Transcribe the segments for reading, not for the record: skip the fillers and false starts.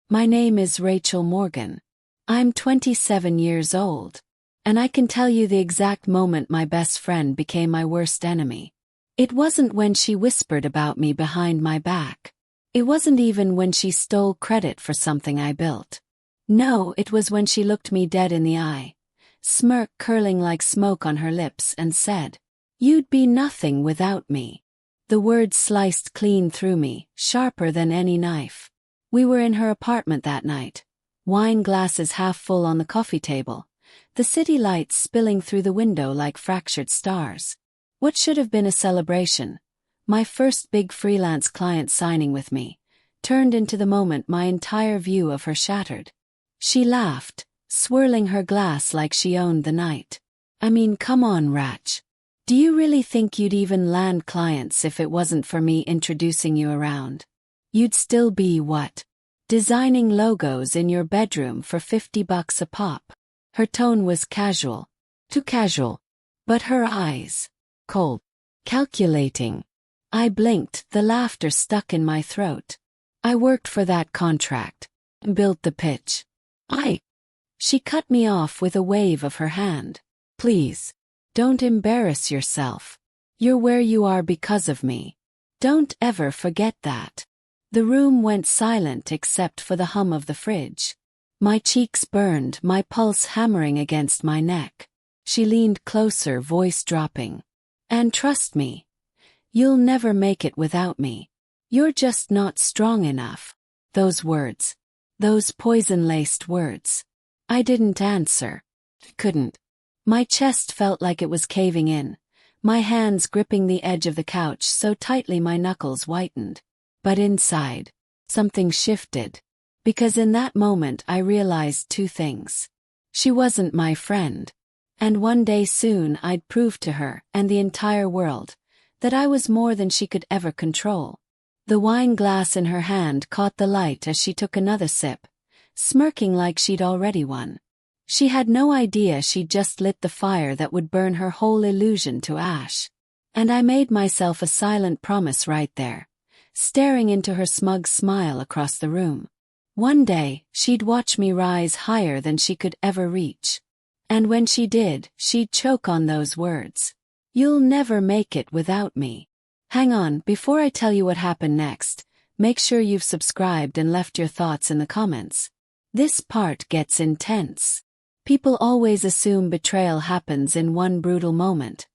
My name is Rachel Morgan. I'm 27 years old. And I can tell you the exact moment my best friend became my worst enemy. It wasn't when she whispered about me behind my back. It wasn't even when she stole credit for something I built. No, it was when she looked me dead in the eye, smirk curling like smoke on her lips, and said, "You'd be nothing without me." The words sliced clean through me, sharper than any knife. We were in her apartment that night, wine glasses half full on the coffee table, the city lights spilling through the window like fractured stars. What should have been a celebration, my first big freelance client signing with me, turned into the moment my entire view of her shattered. She laughed, swirling her glass like she owned the night. "I mean, come on, Rach. Do you really think you'd even land clients if it wasn't for me introducing you around? You'd still be what? Designing logos in your bedroom for $50 a pop." Her tone was casual. Too casual. But her eyes. Cold. Calculating. I blinked, the laughter stuck in my throat. "I worked for that contract. Built the pitch." She cut me off with a wave of her hand. "Please. Don't embarrass yourself. You're where you are because of me. Don't ever forget that." The room went silent except for the hum of the fridge. My cheeks burned, my pulse hammering against my neck. She leaned closer, voice dropping. "And trust me, you'll never make it without me. You're just not strong enough." Those words. Those poison-laced words. I didn't answer. Couldn't. My chest felt like it was caving in, my hands gripping the edge of the couch so tightly my knuckles whitened. But inside, something shifted. Because in that moment I realized two things. She wasn't my friend. And one day soon I'd prove to her, and the entire world, that I was more than she could ever control. The wine glass in her hand caught the light as she took another sip, smirking like she'd already won. She had no idea she'd just lit the fire that would burn her whole illusion to ash. And I made myself a silent promise right there, staring into her smug smile across the room. One day, she'd watch me rise higher than she could ever reach. And when she did, she'd choke on those words. "You'll never make it without me." Hang on, before I tell you what happened next, make sure you've subscribed and left your thoughts in the comments. This part gets intense. People always assume betrayal happens in one brutal moment,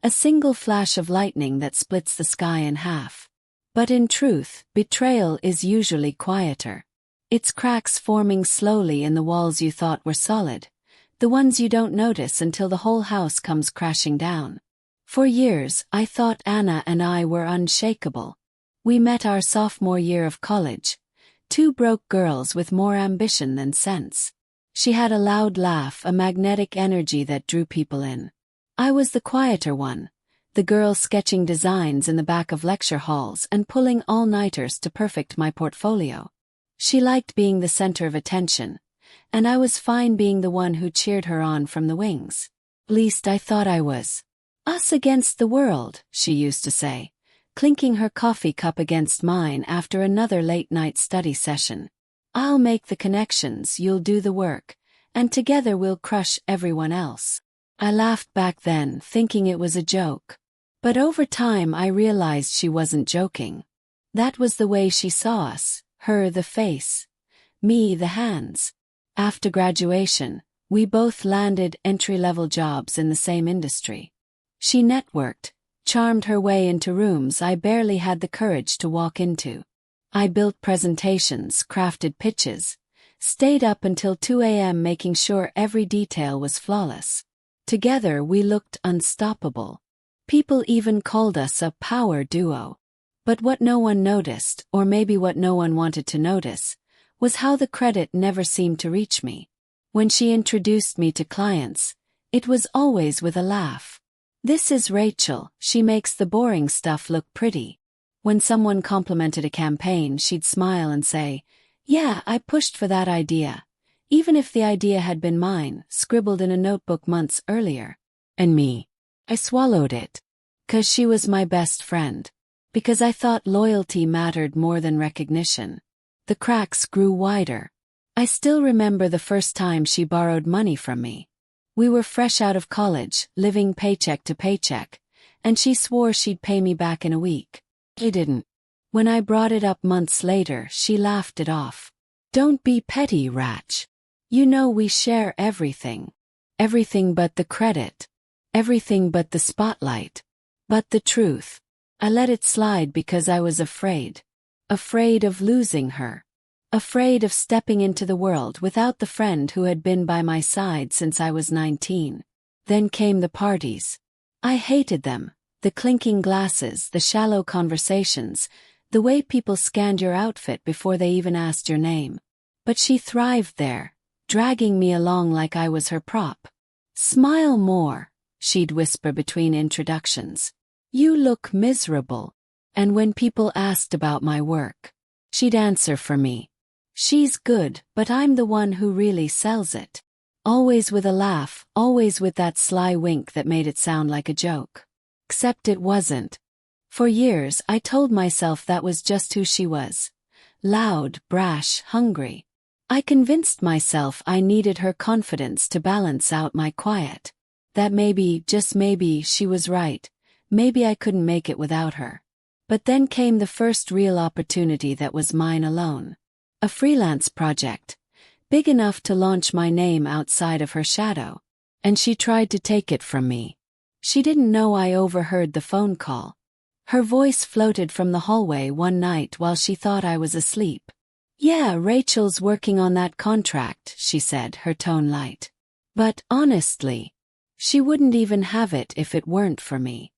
a single flash of lightning that splits the sky in half. But in truth, betrayal is usually quieter. It's cracks forming slowly in the walls you thought were solid, the ones you don't notice until the whole house comes crashing down. For years, I thought Anna and I were unshakable. We met our sophomore year of college, two broke girls with more ambition than sense. She had a loud laugh, a magnetic energy that drew people in. I was the quieter one, the girl sketching designs in the back of lecture halls and pulling all-nighters to perfect my portfolio. She liked being the center of attention, and I was fine being the one who cheered her on from the wings. At least I thought I was. "Us against the world," she used to say, clinking her coffee cup against mine after another late-night study session. "I'll make the connections, you'll do the work, and together we'll crush everyone else." I laughed back then, thinking it was a joke. But over time I realized she wasn't joking. That was the way she saw us, her the face, me the hands. After graduation, we both landed entry-level jobs in the same industry. She networked, charmed her way into rooms I barely had the courage to walk into. I built presentations, crafted pitches, stayed up until 2 a.m. making sure every detail was flawless. Together we looked unstoppable. People even called us a power duo. But what no one noticed, or maybe what no one wanted to notice, was how the credit never seemed to reach me. When she introduced me to clients, it was always with a laugh. "This is Rachel, she makes the boring stuff look pretty." When someone complimented a campaign, she'd smile and say, "Yeah, I pushed for that idea," even if the idea had been mine, scribbled in a notebook months earlier. And me. I swallowed it. 'Cause she was my best friend. Because I thought loyalty mattered more than recognition. The cracks grew wider. I still remember the first time she borrowed money from me. We were fresh out of college, living paycheck to paycheck, and she swore she'd pay me back in a week. She didn't. When I brought it up months later, she laughed it off. "Don't be petty, Ratch. You know we share everything. Everything but the credit. Everything but the spotlight. But the truth." I let it slide because I was afraid. Afraid of losing her. Afraid of stepping into the world without the friend who had been by my side since I was 19. Then came the parties. I hated them. The clinking glasses, the shallow conversations, the way people scanned your outfit before they even asked your name. But she thrived there, dragging me along like I was her prop. "Smile more," she'd whisper between introductions. "You look miserable." And when people asked about my work, she'd answer for me. "She's good, but I'm the one who really sells it." Always with a laugh, always with that sly wink that made it sound like a joke. Except it wasn't. For years I told myself that was just who she was. Loud, brash, hungry. I convinced myself I needed her confidence to balance out my quiet. That maybe, just maybe, she was right. Maybe I couldn't make it without her. But then came the first real opportunity that was mine alone. A freelance project. Big enough to launch my name outside of her shadow. And she tried to take it from me. She didn't know I overheard the phone call. Her voice floated from the hallway one night while she thought I was asleep. "Yeah, Rachel's working on that contract," she said, her tone light. "But, honestly, she wouldn't even have it if it weren't for me.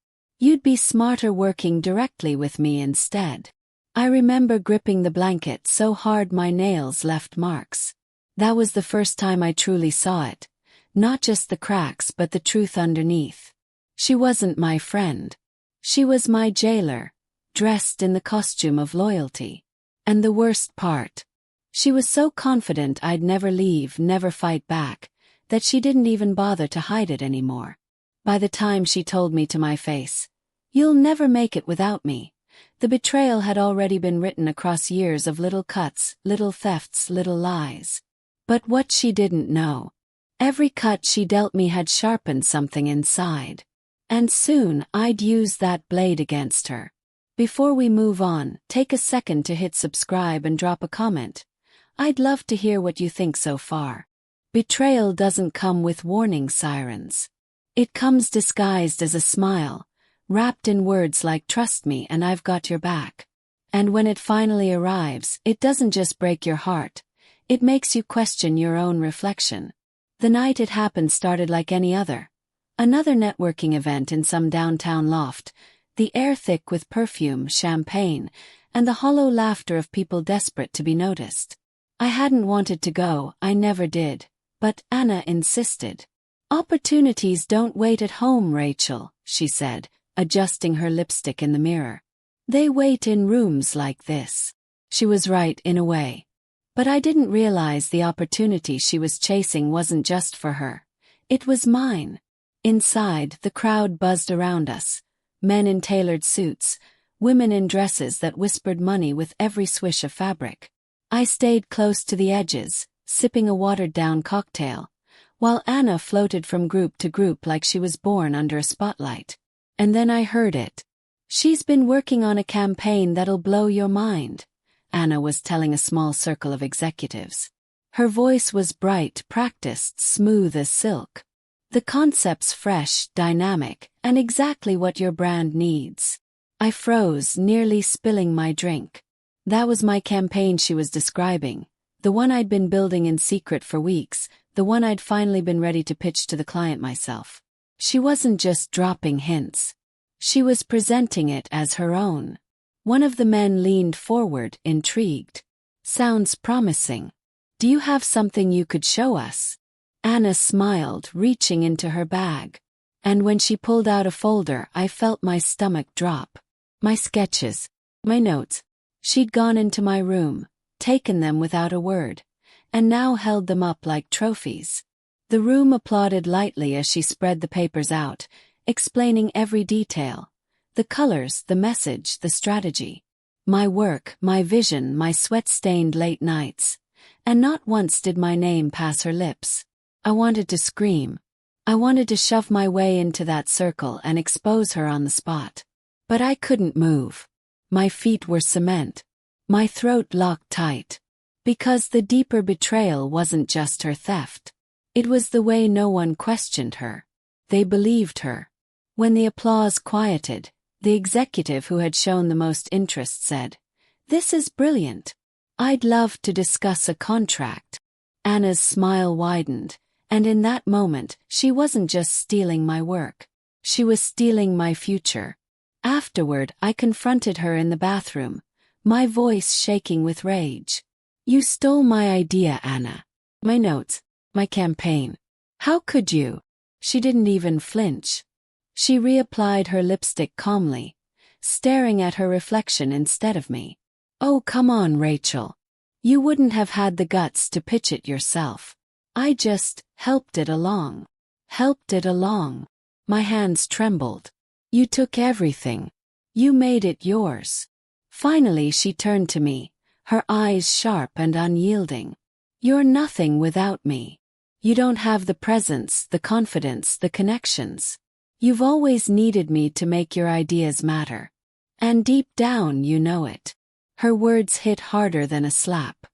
You'd be smarter working directly with me instead." I remember gripping the blanket so hard my nails left marks. That was the first time I truly saw it. Not just the cracks but the truth underneath. She wasn't my friend. She was my jailer, dressed in the costume of loyalty. And the worst part. She was so confident I'd never leave, never fight back, that she didn't even bother to hide it anymore. By the time she told me to my face, "You'll never make it without me," the betrayal had already been written across years of little cuts, little thefts, little lies. But what she didn't know. Every cut she dealt me had sharpened something inside. And soon I'd use that blade against her. Before we move on, take a second to hit subscribe and drop a comment. I'd love to hear what you think so far. Betrayal doesn't come with warning sirens. It comes disguised as a smile, wrapped in words like "trust me and I've got your back." And when it finally arrives, it doesn't just break your heart. It makes you question your own reflection. The night it happened started like any other. Another networking event in some downtown loft, the air thick with perfume, champagne, and the hollow laughter of people desperate to be noticed. I hadn't wanted to go, I never did. But Anna insisted. "Opportunities don't wait at home, Rachel," she said, adjusting her lipstick in the mirror. "They wait in rooms like this." She was right in a way. But I didn't realize the opportunity she was chasing wasn't just for her. It was mine. Inside, the crowd buzzed around us. Men in tailored suits, women in dresses that whispered money with every swish of fabric. I stayed close to the edges, sipping a watered-down cocktail, while Anna floated from group to group like she was born under a spotlight. And then I heard it. "She's been working on a campaign that'll blow your mind," Anna was telling a small circle of executives. Her voice was bright, practiced, smooth as silk. "The concept's fresh, dynamic, and exactly what your brand needs." I froze, nearly spilling my drink. That was my campaign she was describing, the one I'd been building in secret for weeks, the one I'd finally been ready to pitch to the client myself. She wasn't just dropping hints. She was presenting it as her own. One of the men leaned forward, intrigued. "Sounds promising. Do you have something you could show us?" Anna smiled, reaching into her bag. And when she pulled out a folder, I felt my stomach drop. My sketches. My notes. She'd gone into my room, taken them without a word, and now held them up like trophies. The room applauded lightly as she spread the papers out, explaining every detail. The colors, the message, the strategy. My work, my vision, my sweat-stained late nights. And not once did my name pass her lips. I wanted to scream. I wanted to shove my way into that circle and expose her on the spot. But I couldn't move. My feet were cement. My throat locked tight. Because the deeper betrayal wasn't just her theft. It was the way no one questioned her. They believed her. When the applause quieted, the executive who had shown the most interest said, "This is brilliant. I'd love to discuss a contract." Anna's smile widened, and in that moment, she wasn't just stealing my work. She was stealing my future. Afterward, I confronted her in the bathroom, my voice shaking with rage. "You stole my idea, Anna. My notes, my campaign. How could you?" She didn't even flinch. She reapplied her lipstick calmly, staring at her reflection instead of me. "Oh, come on, Rachel. You wouldn't have had the guts to pitch it yourself. I just helped it along." Helped it along. My hands trembled. "You took everything. You made it yours." Finally she turned to me, her eyes sharp and unyielding. "You're nothing without me. You don't have the presence, the confidence, the connections. You've always needed me to make your ideas matter. And deep down you know it." Her words hit harder than a slap.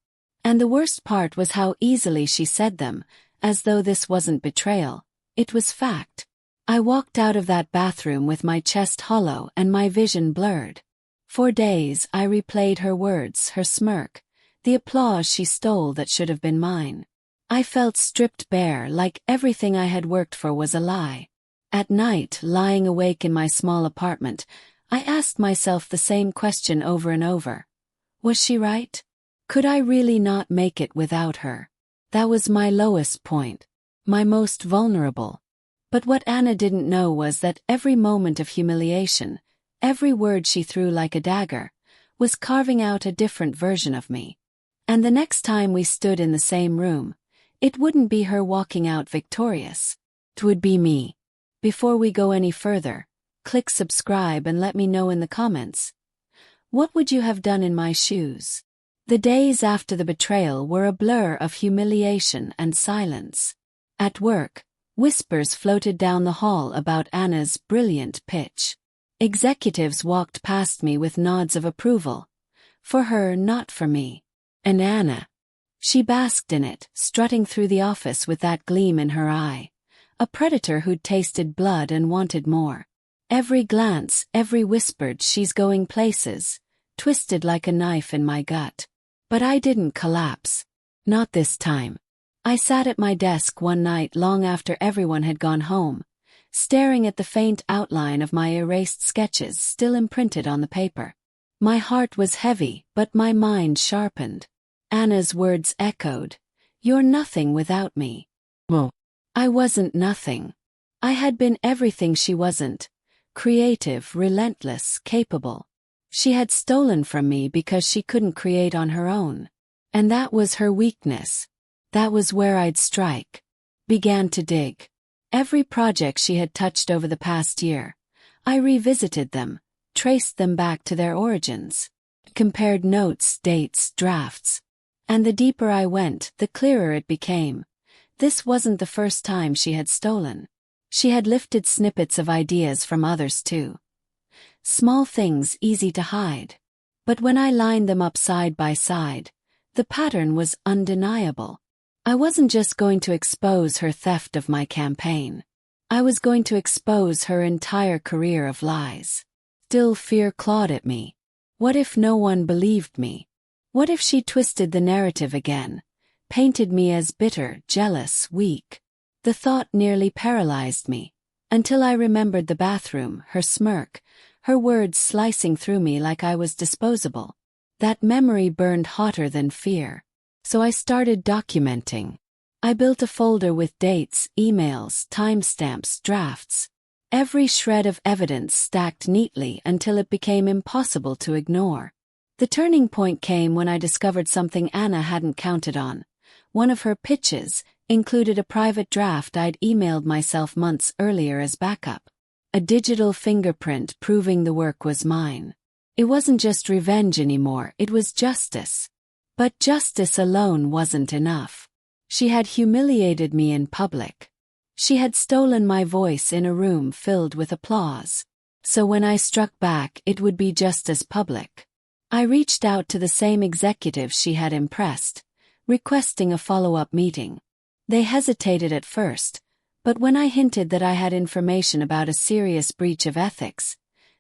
And the worst part was how easily she said them, as though this wasn't betrayal, it was fact. I walked out of that bathroom with my chest hollow and my vision blurred. For days I replayed her words, her smirk, the applause she stole that should have been mine. I felt stripped bare, like everything I had worked for was a lie. At night, lying awake in my small apartment, I asked myself the same question over and over. Was she right? Could I really not make it without her? That was my lowest point, my most vulnerable. But what Anna didn't know was that every moment of humiliation, every word she threw like a dagger, was carving out a different version of me. And the next time we stood in the same room, it wouldn't be her walking out victorious. It would be me. Before we go any further, click subscribe and let me know in the comments. What would you have done in my shoes? The days after the betrayal were a blur of humiliation and silence. At work, whispers floated down the hall about Anna's brilliant pitch. Executives walked past me with nods of approval. For her, not for me. And Anna. She basked in it, strutting through the office with that gleam in her eye. A predator who'd tasted blood and wanted more. Every glance, every whispered "she's going places," twisted like a knife in my gut. But I didn't collapse. Not this time. I sat at my desk one night long after everyone had gone home, staring at the faint outline of my erased sketches still imprinted on the paper. My heart was heavy, but my mind sharpened. Anna's words echoed. "You're nothing without me." Well, I wasn't nothing. I had been everything she wasn't. Creative, relentless, capable. She had stolen from me because she couldn't create on her own. And that was her weakness. That was where I'd strike. Began to dig. Every project she had touched over the past year, I revisited them, traced them back to their origins. Compared notes, dates, drafts. And the deeper I went, the clearer it became. This wasn't the first time she had stolen. She had lifted snippets of ideas from others too. Small things easy to hide. But when I lined them up side by side, the pattern was undeniable. I wasn't just going to expose her theft of my campaign. I was going to expose her entire career of lies. Still fear clawed at me. What if no one believed me? What if she twisted the narrative again, painted me as bitter, jealous, weak? The thought nearly paralyzed me, until I remembered the bathroom, her smirk, her words slicing through me like I was disposable. That memory burned hotter than fear. So I started documenting. I built a folder with dates, emails, timestamps, drafts. Every shred of evidence stacked neatly until it became impossible to ignore. The turning point came when I discovered something Anna hadn't counted on. One of her pitches included a private draft I'd emailed myself months earlier as backup. A digital fingerprint proving the work was mine. It wasn't just revenge anymore, it was justice. But justice alone wasn't enough. She had humiliated me in public. She had stolen my voice in a room filled with applause. So when I struck back, it would be just as public. I reached out to the same executives she had impressed, requesting a follow-up meeting. They hesitated at first, but when I hinted that I had information about a serious breach of ethics,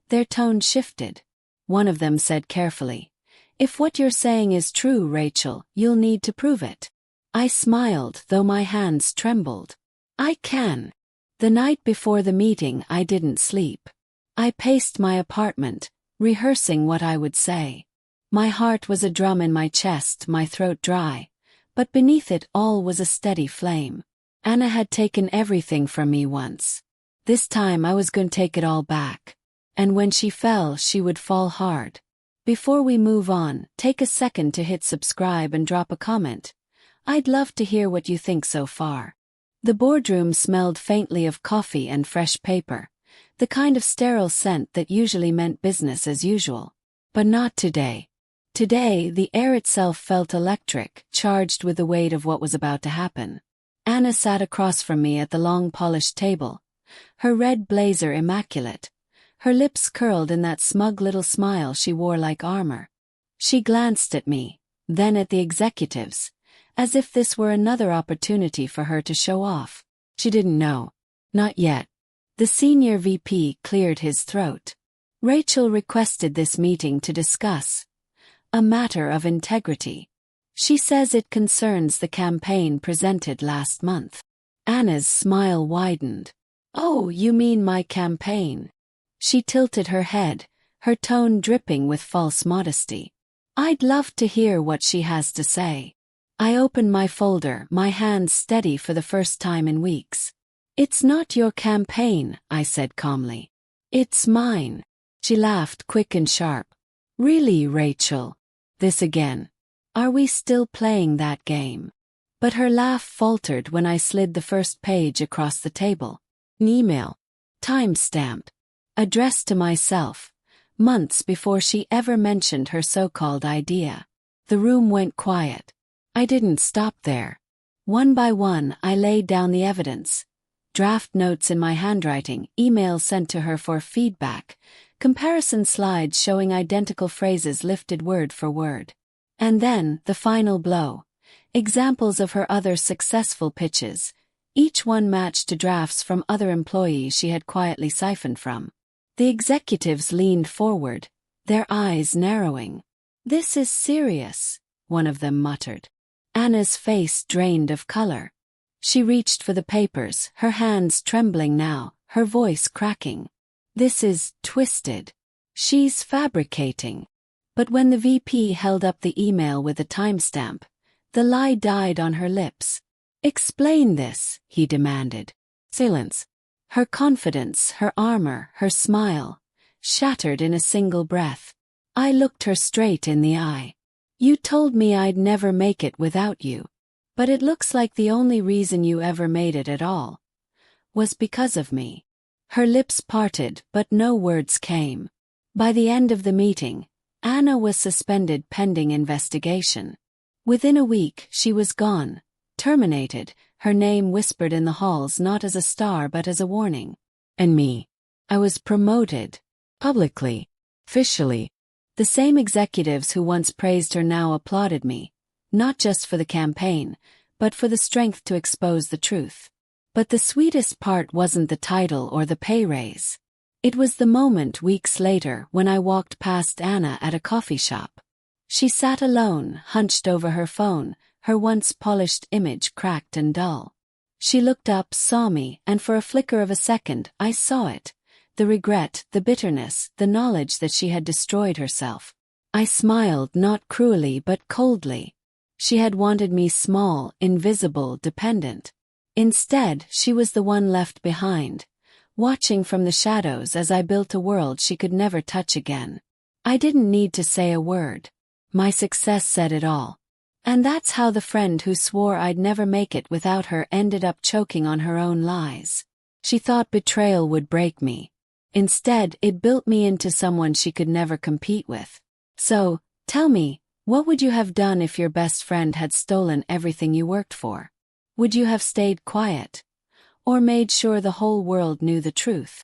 their tone shifted. One of them said carefully, "If what you're saying is true, Rachel, you'll need to prove it." I smiled, though my hands trembled. "I can." The night before the meeting, I didn't sleep. I paced my apartment, rehearsing what I would say. My heart was a drum in my chest, my throat dry, but beneath it all was a steady flame. Anna had taken everything from me once. This time I was going to take it all back. And when she fell, she would fall hard. Before we move on, take a second to hit subscribe and drop a comment. I'd love to hear what you think so far. The boardroom smelled faintly of coffee and fresh paper, the kind of sterile scent that usually meant business as usual. But not today. Today, the air itself felt electric, charged with the weight of what was about to happen. Anna sat across from me at the long polished table, her red blazer immaculate, her lips curled in that smug little smile she wore like armor. She glanced at me, then at the executives, as if this were another opportunity for her to show off. She didn't know. Not yet. The senior VP cleared his throat. Rachel requested this meeting to discuss a matter of integrity. She says it concerns the campaign presented last month. Anna's smile widened. "Oh, you mean my campaign?" She tilted her head, her tone dripping with false modesty. "I'd love to hear what she has to say." I opened my folder, my hands steady for the first time in weeks. "It's not your campaign," I said calmly. "It's mine." She laughed, quick and sharp. "Really, Rachel? This again? Are we still playing that game?" But her laugh faltered when I slid the first page across the table. An email. Time-stamped. Addressed to myself, months before she ever mentioned her so-called idea. The room went quiet. I didn't stop there. One by one, I laid down the evidence. Draft notes in my handwriting, emails sent to her for feedback, comparison slides showing identical phrases lifted word for word. And then, the final blow. Examples of her other successful pitches, each one matched to drafts from other employees she had quietly siphoned from. The executives leaned forward, their eyes narrowing. "This is serious," one of them muttered. Anna's face drained of color. She reached for the papers, her hands trembling now, her voice cracking. "This is twisted. She's fabricating." But when the VP held up the email with the timestamp, the lie died on her lips. "Explain this," he demanded. Silence. Her confidence, her armor, her smile, shattered in a single breath. I looked her straight in the eye. "You told me I'd never make it without you. But it looks like the only reason you ever made it at all was because of me." Her lips parted, but no words came. By the end of the meeting, Anna was suspended pending investigation. Within a week, she was gone, terminated, her name whispered in the halls not as a star but as a warning. And me. I was promoted. Publicly. Officially. The same executives who once praised her now applauded me, not just for the campaign, but for the strength to expose the truth. But the sweetest part wasn't the title or the pay raise. It was the moment weeks later when I walked past Anna at a coffee shop. She sat alone, hunched over her phone, her once polished image cracked and dull. She looked up, saw me, and for a flicker of a second, I saw it. The regret, the bitterness, the knowledge that she had destroyed herself. I smiled, not cruelly but coldly. She had wanted me small, invisible, dependent. Instead, she was the one left behind, watching from the shadows as I built a world she could never touch again. I didn't need to say a word. My success said it all. And that's how the friend who swore I'd never make it without her ended up choking on her own lies. She thought betrayal would break me. Instead, it built me into someone she could never compete with. So, tell me, what would you have done if your best friend had stolen everything you worked for? Would you have stayed quiet? Or made sure the whole world knew the truth?